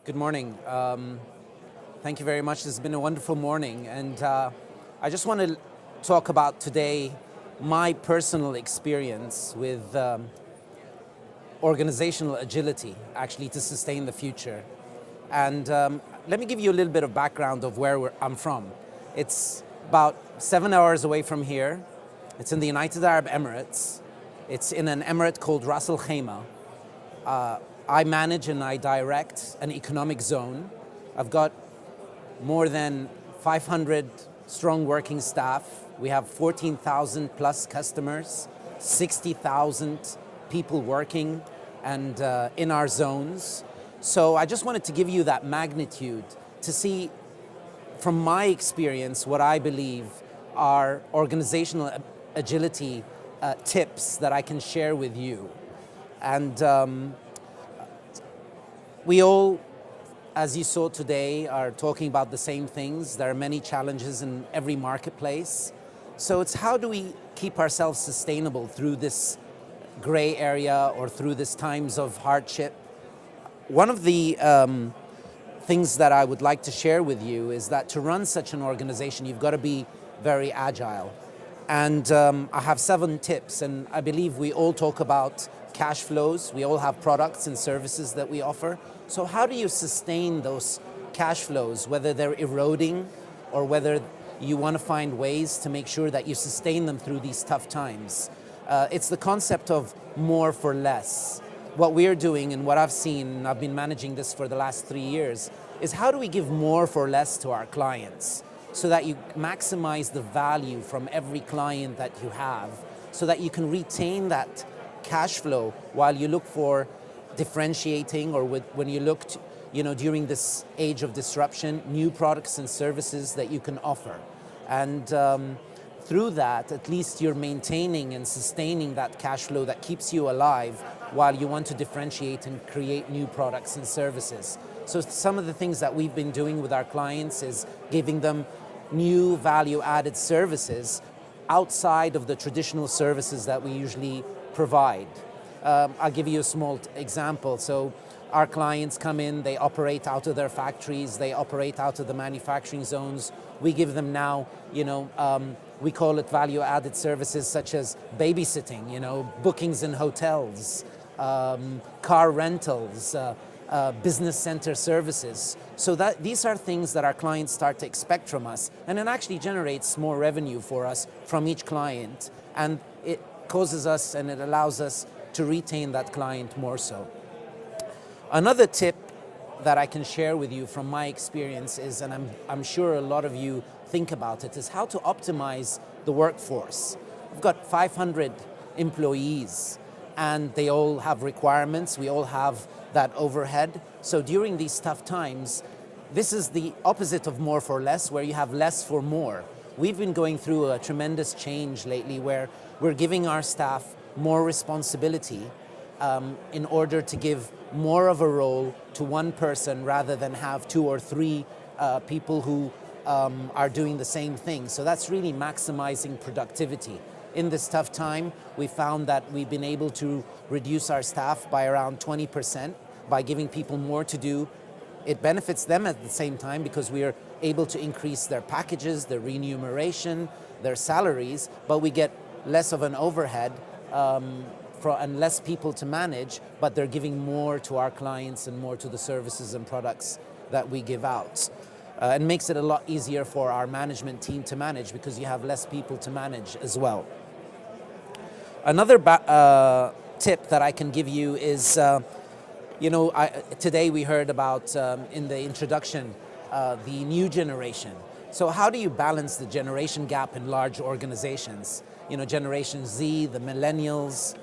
Good morning. Thank you very much. This has been a wonderful morning. And I just want to talk about today my personal experience with organizational agility, actually, to sustain the future. And let me give you a little bit of background of where I'm from. It's about 7 hours away from here. It's in the United Arab Emirates. It's in an emirate called Ras Al Khaimah. I manage and I direct an economic zone. I've got more than 500 strong working staff. We have 14,000 plus customers, 60,000 people working and in our zones. So I just wanted to give you that magnitude to see from my experience what I believe are organizational agility tips that I can share with you. And we all, as you saw today, are talking about the same things. There are many challenges in every marketplace. So it's how do we keep ourselves sustainable through this gray area or through these times of hardship? One of the things that I would like to share with you is that to run such an organization, you've got to be very agile. And I have 7 tips, and I believe we all talk about cash flows. We all have products and services that we offer. So how do you sustain those cash flows, whether they're eroding or whether you want to find ways to make sure that you sustain them through these tough times? It's the concept of more for less. What we're doing and what I've seen, and I've been managing this for the last 3 years, is how do we give more for less to our clients so that you maximize the value from every client that you have, so that you can retain that cash flow while you look for differentiating or when you look to, during this age of disruption, new products and services that you can offer. And through that, at least you're maintaining and sustaining that cash flow that keeps you alive while you want to differentiate and create new products and services. So some of the things that we've been doing with our clients is giving them new value-added services outside of the traditional services that we usually provide. I'll give you a small example. So our clients come in, they operate out of their factories, they operate out of the manufacturing zones. We give them now, we call it value-added services such as babysitting, bookings in hotels, car rentals, business center services. So that these are things that our clients start to expect from us, and it actually generates more revenue for us from each client, and it causes us and it allows us to retain that client more so. Another tip that I can share with you from my experience is, and I'm sure a lot of you think about it, is how to optimize the workforce. We've got 500 employees and they all have requirements. We all have that overhead. So during these tough times, this is the opposite of more for less, where you have less for more. We've been going through a tremendous change lately where we're giving our staff more responsibility in order to give more of a role to one person rather than have 2 or 3 people who are doing the same thing. So that's really maximizing productivity. In this tough time, we found that we've been able to reduce our staff by around 20% by giving people more to do. It benefits them at the same time because we are able to increase their packages, their remuneration, their salaries, but we get less of an overhead and less people to manage, but they're giving more to our clients and more to the services and products that we give out. It makes it a lot easier for our management team to manage because you have less people to manage as well. Another tip that I can give you is, today we heard about, in the introduction, the new generation. So how do you balance the generation gap in large organizations? Generation Z, the millennials.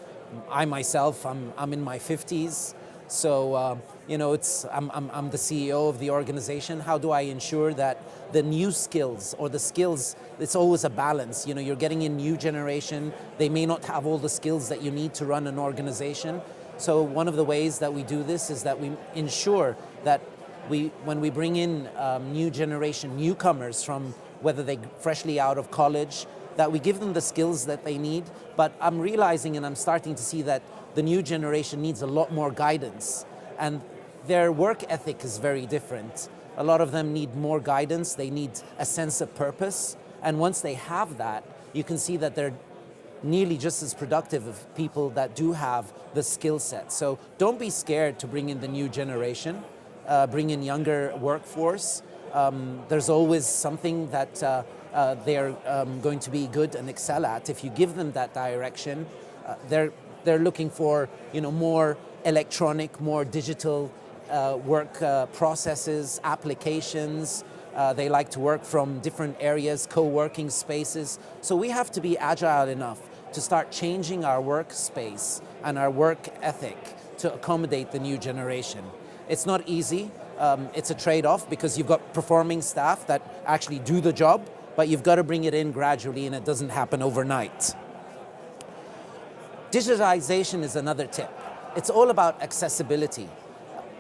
I myself, I'm in my 50s. So, I'm the CEO of the organization. How do I ensure that the new skills or the skills, it's always a balance. You're getting in new generation. They may not have all the skills that you need to run an organization. So one of the ways that we do this is that we ensure that when we bring in new generation, newcomers from whether they're freshly out of college, that we give them the skills that they need. But I'm realizing and I'm starting to see that the new generation needs a lot more guidance. And their work ethic is very different. A lot of them need more guidance, they need a sense of purpose, and once they have that, you can see that they're nearly just as productive as people that do have the skill set. So don't be scared to bring in the new generation, bring in younger workforce. There's always something that they're going to be good and excel at. If you give them that direction, they're looking for more electronic, more digital work processes, applications. They like to work from different areas, co-working spaces. So we have to be agile enough to start changing our workspace and our work ethic to accommodate the new generation. It's not easy. It's a trade-off because you've got performing staff that actually do the job, but you've got to bring it in gradually and it doesn't happen overnight. Digitization is another tip. It's all about accessibility.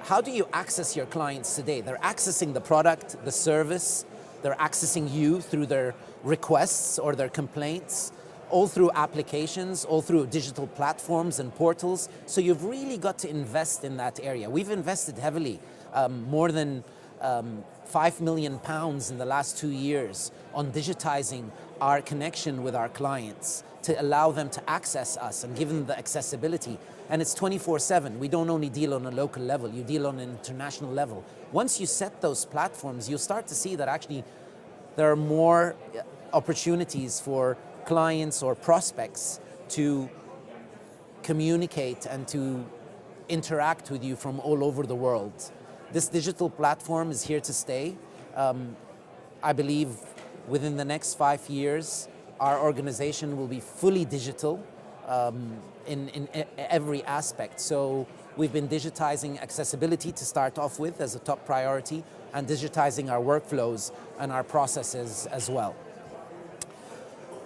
How do you access your clients today? They're accessing the product, the service, they're accessing you through their requests or their complaints, all through applications, all through digital platforms and portals. So you've really got to invest in that area. We've invested heavily, more than £5 million in the last 2 years on digitizing our connection with our clients to allow them to access us and give them the accessibility. And it's 24/7. We don't only deal on a local level, you deal on an international level. Once you set those platforms, you'll start to see that actually there are more opportunities for clients or prospects to communicate and to interact with you from all over the world. This digital platform is here to stay. I believe within the next 5 years, our organization will be fully digital in every aspect. So we've been digitizing accessibility to start off with as a top priority, and digitizing our workflows and our processes as well.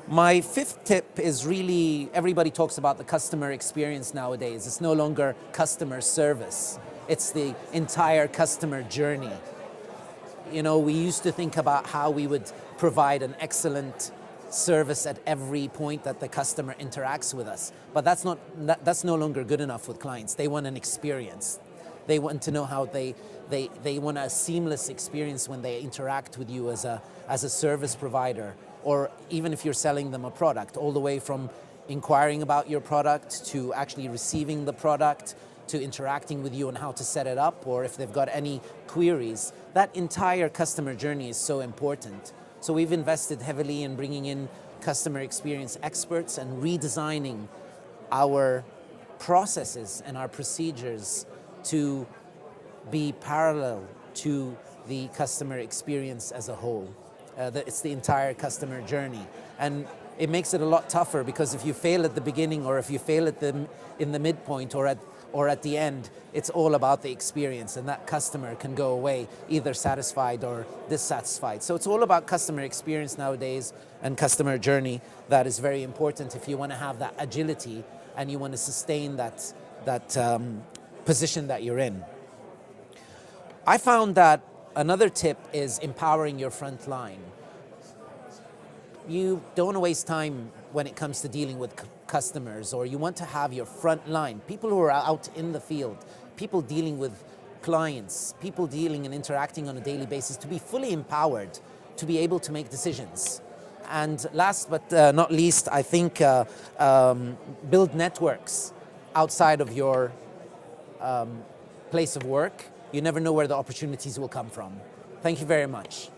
My fifth tip is really, everybody talks about the customer experience nowadays. It's no longer customer service. It's the entire customer journey. We used to think about how we would provide an excellent service at every point that the customer interacts with us. But that's no longer good enough with clients. They want an experience. They want to know how they want a seamless experience when they interact with you as a service provider, or even if you're selling them a product, all the way from inquiring about your product to actually receiving the product, to interacting with you on how to set it up, or if they've got any queries. That entire customer journey is so important. So we've invested heavily in bringing in customer experience experts and redesigning our processes and our procedures to be parallel to the customer experience as a whole. It's the entire customer journey. And it makes it a lot tougher because if you fail at the beginning, or if you fail in the midpoint, or at the end, it's all about the experience, and that customer can go away either satisfied or dissatisfied. So it's all about customer experience nowadays and customer journey. That is very important if you want to have that agility and you want to sustain that position that you're in. I found that another tip is empowering your front line. You don't want to waste time when it comes to dealing with customers, or you want to have your front line, people who are out in the field, people dealing with clients, people dealing and interacting on a daily basis, to be fully empowered to be able to make decisions. And last but not least, I think build networks outside of your place of work. You never know where the opportunities will come from. Thank you very much.